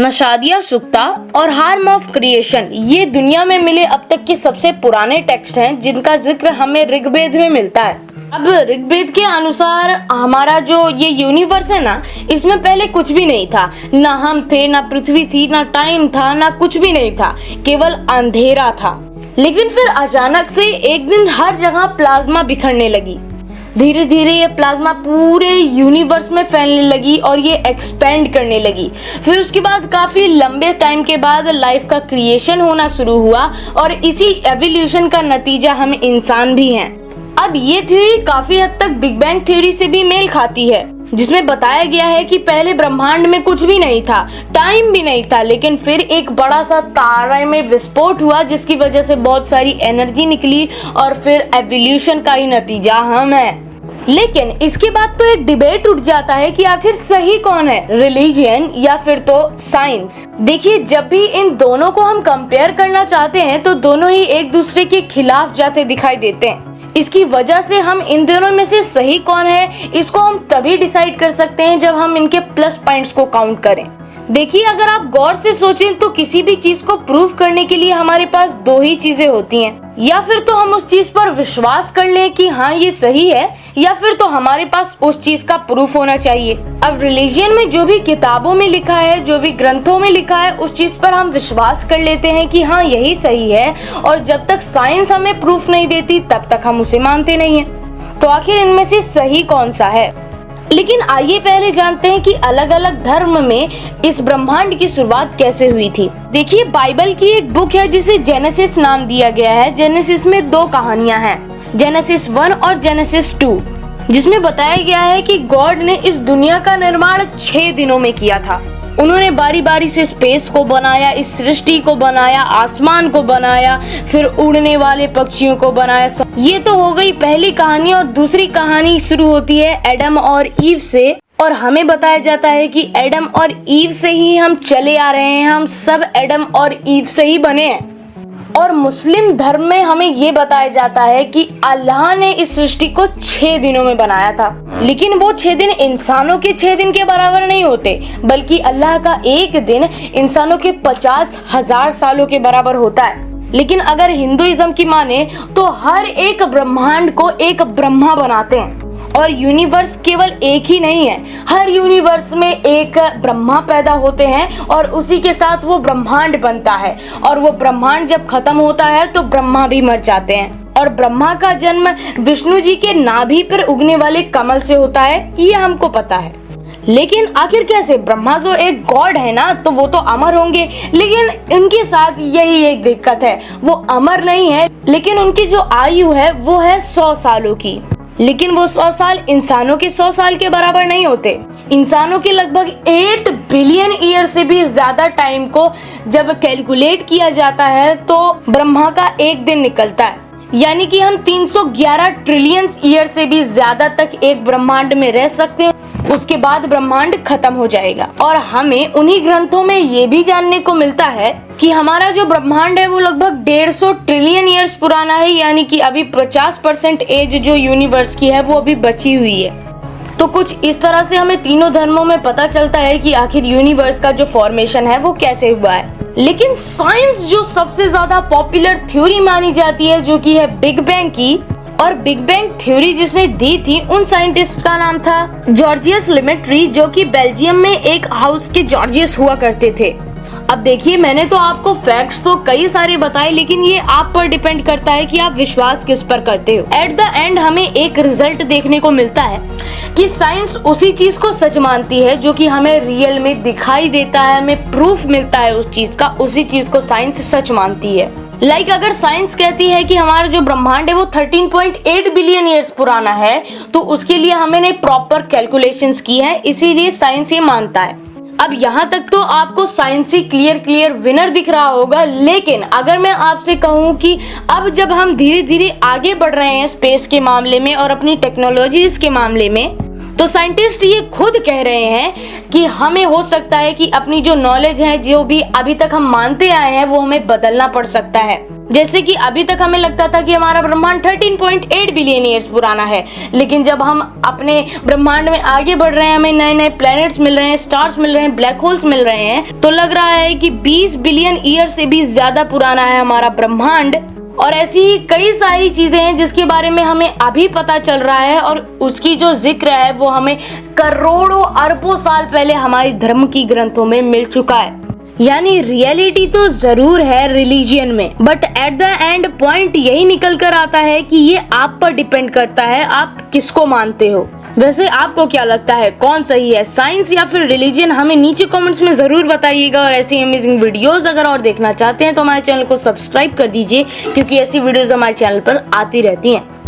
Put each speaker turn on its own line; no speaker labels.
न शादियां सुक्ता और हार्म ऑफ क्रिएशन, ये दुनिया में मिले अब तक के सबसे पुराने टेक्स्ट हैं जिनका जिक्र हमें ऋग्वेद में मिलता है। अब ऋग्वेद के अनुसार हमारा जो ये यूनिवर्स है ना, इसमें पहले कुछ भी नहीं था। ना हम थे, ना पृथ्वी थी, ना टाइम था, ना कुछ भी नहीं था, केवल अंधेरा था। लेकिन फिर अचानक से एक दिन हर जगह प्लाज्मा बिखरने लगी। धीरे धीरे ये प्लाज्मा पूरे यूनिवर्स में फैलने लगी और ये एक्सपेंड करने लगी। फिर उसके बाद काफी लंबे टाइम के बाद लाइफ का क्रिएशन होना शुरू हुआ और इसी एवोल्यूशन का नतीजा हम इंसान भी हैं। अब ये थ्योरी काफी हद तक बिग बैंग थ्योरी से भी मेल खाती है, जिसमें बताया गया है कि पहले ब्रह्मांड में कुछ भी नहीं था, टाइम भी नहीं था, लेकिन फिर एक बड़ा सा तारे में विस्फोट हुआ जिसकी वजह से बहुत सारी एनर्जी निकली और फिर एवोल्यूशन का ही नतीजा हम हैं। लेकिन इसके बाद तो एक डिबेट उठ जाता है कि आखिर सही कौन है, रिलीजन या फिर तो साइंस। देखिए, जब भी इन दोनों को हम कंपेयर करना चाहते हैं तो दोनों ही एक दूसरे के खिलाफ जाते दिखाई देते हैं। इसकी वजह से हम इन दोनों में से सही कौन है, इसको हम तभी डिसाइड कर सकते हैं जब हम इनके प्लस पॉइंट्स को काउंट करें। देखिए, अगर आप गौर से सोचें तो किसी भी चीज को प्रूव करने के लिए हमारे पास दो ही चीजें होती हैं। या फिर तो हम उस चीज पर विश्वास कर लें कि हाँ ये सही है, या फिर तो हमारे पास उस चीज का प्रूफ होना चाहिए। अब रिलीजन में जो भी किताबों में लिखा है, जो भी ग्रंथों में लिखा है, उस चीज पर हम विश्वास कर लेते हैं कि हाँ यही सही है, और जब तक साइंस हमें प्रूफ नहीं देती तब तक हम उसे मानते नहीं हैं। तो आखिर इनमें से सही कौन सा है? लेकिन आइए पहले जानते हैं कि अलग अलग धर्म में इस ब्रह्मांड की शुरुआत कैसे हुई थी। देखिए, बाइबल की एक बुक है जिसे जेनेसिस नाम दिया गया है। जेनेसिस में दो कहानियां हैं, जेनेसिस 1 और जेनेसिस 2, जिसमें बताया गया है कि गॉड ने इस दुनिया का निर्माण 6 दिनों में किया था। उन्होंने बारी बारी से स्पेस को बनाया, इस सृष्टि को बनाया, आसमान को बनाया, फिर उड़ने वाले पक्षियों को बनाया। ये तो हो गई पहली कहानी। और दूसरी कहानी शुरू होती है एडम और ईव से, और हमें बताया जाता है कि एडम और ईव से ही हम चले आ रहे हैं, हम सब एडम और ईव से ही बने हैं। और मुस्लिम धर्म में हमें ये बताया जाता है कि अल्लाह ने इस सृष्टि को 6 दिनों में बनाया था। लेकिन वो 6 दिन इंसानों के 6 दिन के बराबर नहीं होते, बल्कि अल्लाह का एक दिन इंसानों के 50,000 सालों के बराबर होता है। लेकिन अगर हिंदुइज्म की माने तो हर एक ब्रह्मांड को एक ब्रह्मा बनाते हैं, और यूनिवर्स केवल एक ही नहीं है, हर यूनिवर्स में एक ब्रह्मा पैदा होते हैं और उसी के साथ वो ब्रह्मांड बनता है। और वो ब्रह्मांड जब खत्म होता है तो ब्रह्मा भी मर जाते हैं। और ब्रह्मा का जन्म विष्णु जी के नाभि पर उगने वाले कमल से होता है, ये हमको पता है। लेकिन आखिर कैसे? ब्रह्मा जो एक गॉड है ना, तो वो तो अमर होंगे, लेकिन उनके साथ यही एक दिक्कत है, वो अमर नहीं है, लेकिन उनकी जो आयु है वो है 100 सालों की। लेकिन वो 100 साल इंसानों के 100 साल के बराबर नहीं होते। इंसानों के लगभग 8 बिलियन ईयर से भी ज्यादा टाइम को जब कैलकुलेट किया जाता है तो ब्रह्मा का एक दिन निकलता है। यानी कि हम 311 ट्रिलियन ईयर से भी ज्यादा तक एक ब्रह्मांड में रह सकते हैं, उसके बाद ब्रह्मांड खत्म हो जाएगा। और हमें उन्हीं ग्रंथों में ये भी जानने को मिलता है कि हमारा जो ब्रह्मांड है वो लगभग 150 ट्रिलियन ईयर्स पुराना है। यानी कि अभी 50% एज जो यूनिवर्स की है वो अभी बची हुई है। तो कुछ इस तरह से हमें तीनों धर्मों में पता चलता है कि आखिर यूनिवर्स का जो फॉर्मेशन है वो कैसे हुआ है। लेकिन साइंस जो सबसे ज्यादा पॉपुलर थ्योरी मानी जाती है, जो कि है बिग बैंग की, और बिग बैंग थ्योरी जिसने दी थी उन साइंटिस्ट का नाम था जॉर्जियस लेमेट्री, जो कि बेल्जियम में एक हाउस के जॉर्जियस हुआ करते थे। अब देखिए, मैंने तो आपको फैक्ट्स तो कई सारे बताए, लेकिन ये आप पर डिपेंड करता है कि आप विश्वास किस पर करते हो। एट द एंड हमें एक रिजल्ट देखने को मिलता है कि साइंस उसी चीज को सच मानती है जो कि हमें रियल में दिखाई देता है, हमें प्रूफ मिलता है उस चीज का, उसी चीज को साइंस सच मानती है। अगर साइंस कहती है कि हमारा जो ब्रह्मांड है वो 13.8 बिलियन ईयर्स पुराना है, तो उसके लिए हमने प्रॉपर कैलकुलेशंस की है, इसीलिए साइंस ये मानता है। अब यहाँ तक तो आपको साइंस ही क्लियर विनर दिख रहा होगा। लेकिन अगर मैं आपसे कहूँ कि अब जब हम धीरे धीरे आगे बढ़ रहे हैं स्पेस के मामले में और अपनी टेक्नोलॉजीज के मामले में, तो साइंटिस्ट ये खुद कह रहे हैं कि हमें हो सकता है कि अपनी जो नॉलेज है, जो भी अभी तक हम मानते आए हैं, वो हमें बदलना पड़ सकता है। जैसे कि अभी तक हमें लगता था कि हमारा ब्रह्मांड 13.8 बिलियन ईयर्स पुराना है, लेकिन जब हम अपने ब्रह्मांड में आगे बढ़ रहे हैं, हमें नए नए प्लैनेट्स मिल रहे हैं, स्टार्स मिल रहे हैं, ब्लैक होल्स मिल रहे हैं, तो लग रहा है कि 20 बिलियन ईयर से भी ज्यादा पुराना है हमारा ब्रह्मांड। और ऐसी ही कई सारी चीजें हैं जिसके बारे में हमें अभी पता चल रहा है, और उसकी जो जिक्र है वो हमें करोड़ों अरबों साल पहले हमारी धर्म की ग्रंथों में मिल चुका है। यानी रियलिटी तो जरूर है रिलीजियन में, but at the end point यही निकल कर आता है कि ये आप पर डिपेंड करता है, आप किसको मानते हो। वैसे आपको क्या लगता है, कौन सही है, साइंस या फिर रिलीजन? हमें नीचे कमेंट्स में जरूर बताइएगा। और ऐसी अमेजिंग वीडियोस अगर और देखना चाहते हैं तो हमारे चैनल को सब्सक्राइब कर दीजिए, क्योंकि ऐसी वीडियोस हमारे चैनल पर आती रहती हैं।